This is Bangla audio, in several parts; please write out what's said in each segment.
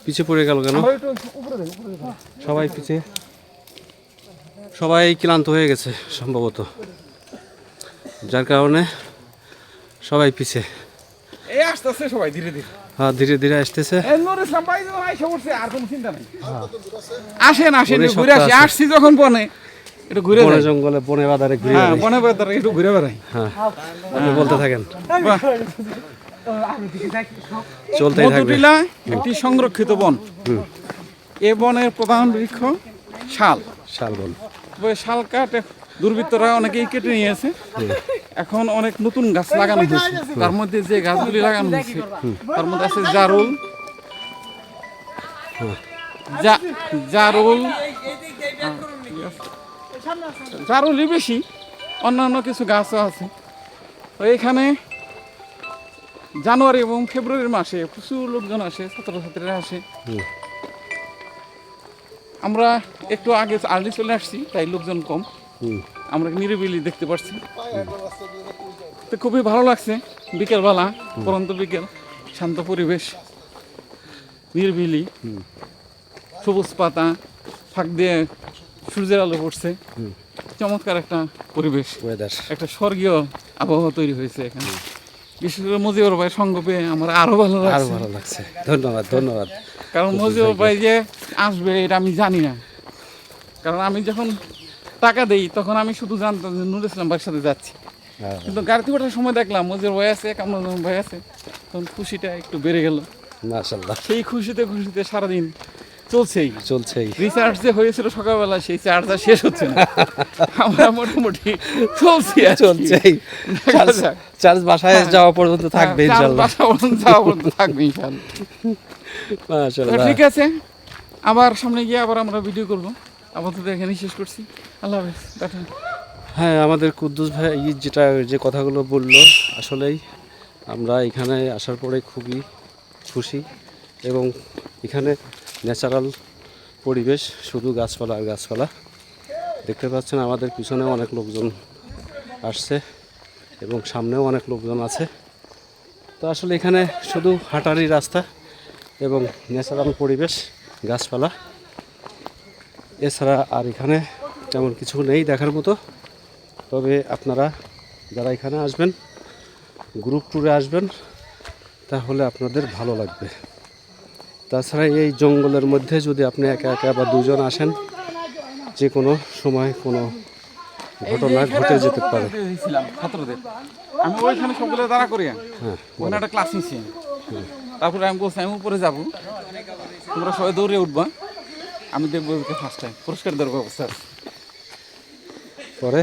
পিছে পড়ে গেল কেন? সবাই পিছে, সবাই ক্লান্ত হয়ে গেছে সম্ভবত, যার কারণে সবাই পিছে। এই আসতেছে সবাই ধীরে ধীরে। হ্যাঁ, ধীরে ধীরে আসতেছে। আসেন আসেন, ঘুরে আসি। আসছি যখন বনে একটু ঘুরে বনে যাই, জঙ্গলে বনে বাজারে ঘুরে হ্যাঁ বেড়াই। বনে বাজারে একটু ঘুরে বেড়াই। হ্যাঁ, আপনি বলতে থাকেন, বাহ। চলতেই থাকবে। মধুটিলা একটি সংরক্ষিত বন। এ বনের প্রধান বৃক্ষ শাল। শালবন। তবে শাল কাঠ দুর্বৃত্তরা অনেকেই কেটে নিয়েছে। এখন অনেক নতুন গাছ লাগানো হয়েছে। তার মধ্যে যে গাছগুলি লাগানো হয়েছে তার মধ্যে আছে জারুল, জারুল, জারুলই বেশি, অন্যান্য কিছু গাছও আছে। তো এখানে জানুয়ারি এবং ফেব্রুয়ারি মাসে প্রচুর লোকজন আসে, ছাত্রছাত্রীরা আসে। আমরা একটু আগে আর্লি চলে আসছি, তাই লোকজন কম, আমরা নিরিবিলি দেখতে পাচ্ছি। তো খুবই ভালো লাগছে, বিকেলবেলা, পরন্ত বিকেল, শান্ত পরিবেশ, নিরিবিলি, সবুজ পাতা, ফাঁক দিয়ে সূর্যের আলো পড়ছে, চমৎকার একটা পরিবেশ, একটা স্বর্গীয় আবহাওয়া তৈরি হয়েছে এখানে। বিশেষ করে মজিবর ভাই সঙ্গ পেয়ে আমার আরো ভালো লাগছে। ধন্যবাদ, ধন্যবাদ। কারণ মজিবর ভাই যে আসবে এটা আমি জানি না, কারণ আমি যখন টাকা দেই তখন আমি শুধু জানতাম যে নুরুল ইসলাম ভাইয়ের সাথে যাচ্ছি, কিন্তু গাড়িতে ওঠার সময় দেখলাম মজিবর ভাই আছে, কামরুল ভাই আছে, তখন খুশিটা একটু বেড়ে গেল। মাশাআল্লাহ, সেই খুশিতে খুশিতে সারাদিন চলছেই। রিচার্জ যে হয়েছিল সকালবেলা, সেই চার্জ আর শেষ হচ্ছে না। আমরা মোটামুটি চলছেই। চার্জ বাসায় যাওয়া পর্যন্ত থাকবে ইনশাআল্লাহ। বাসা পর্যন্ত যাওয়া পর্যন্ত থাকবে ইনশাআল্লাহ। মাশাআল্লাহ। ঠিক আছে, আবার সামনে গিয়ে আবার আমরা ভিডিও করব। আপাতত এখানেই শেষ করছি। আল্লাহ হাফেজ, টাটা। হ্যাঁ, আমাদের কুদ্দুস ভাই যে কথাগুলো বললো, আসলেই আমরা এখানে আসার পরে খুবই খুশি। এবং এখানে ন্যাচারাল পরিবেশ, শুধু গাছপালা আর গাছপালা। দেখতে পাচ্ছেন আমাদের পিছনেও অনেক লোকজন আসছে এবং সামনেও অনেক লোকজন আছে। তো আসলে এখানে শুধু হাঁটারই রাস্তা এবং ন্যাচারাল পরিবেশ, গাছপালা, এছাড়া আর এখানে তেমন কিছু নেই দেখার মতো। তবে আপনারা যারা এখানে আসবেন, গ্রুপ ট্যুরে আসবেন, তাহলে আপনাদের ভালো লাগবে। তাছাড়া এই জঙ্গলের মধ্যে যদি আপনি একা একা বা দুজন আসেন, যে কোনো সময় কোনো ঘটনা ঘটে যেতে পারে। আমি ওইখানে সবগুলো দাঁড়া করি, ওখানে একটা ক্লাস নিচ্ছি। তারপরে আমি বলছি আমি উপরে যাবো, তোমরা সবাই দৌড়ে উঠবা, আমি দেখবো ফার্স্ট টাইম পুরস্কার দেওয়ার ব্যবস্থা আছে।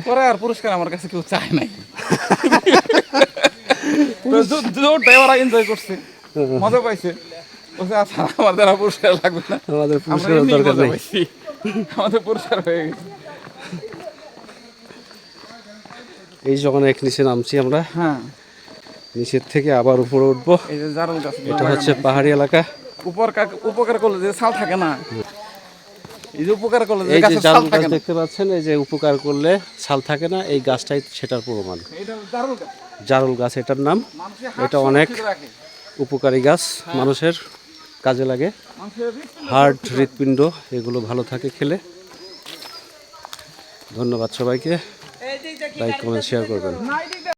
পরে আর পুরস্কার আমার কাছে কেউ চায় নাই। ওরা এনজয় করছে, মজা পাইছে। আচ্ছা, আমাদের আর পুরস্কার লাগবে না, আমাদের পুরস্কার দরকার নেই, আমাদের পুরস্কার হয়ে গেছে। এই যখন এক নিচে নামছি আমরা, হ্যাঁ, নিচের থেকে আবার উপরে উঠবো। এটা হচ্ছে পাহাড়ি এলাকা। উপকার করলে যে ছাল থাকে না, এই যে উপকার করলে এই যে জারুল গাছ দেখতে পাচ্ছেন, এই যে উপকার করলে ছাল থাকে না, এই গাছটাই সেটার প্রমাণ। জারুল গাছ এটার নাম। এটা অনেক উপকারী গাছ, মানুষের কাজে লাগে। হার্ট, হৃৎপিণ্ড এগুলো ভালো থাকে খেলে। ধন্যবাদ সবাইকে, লাইক কমেন্ট শেয়ার করবেন।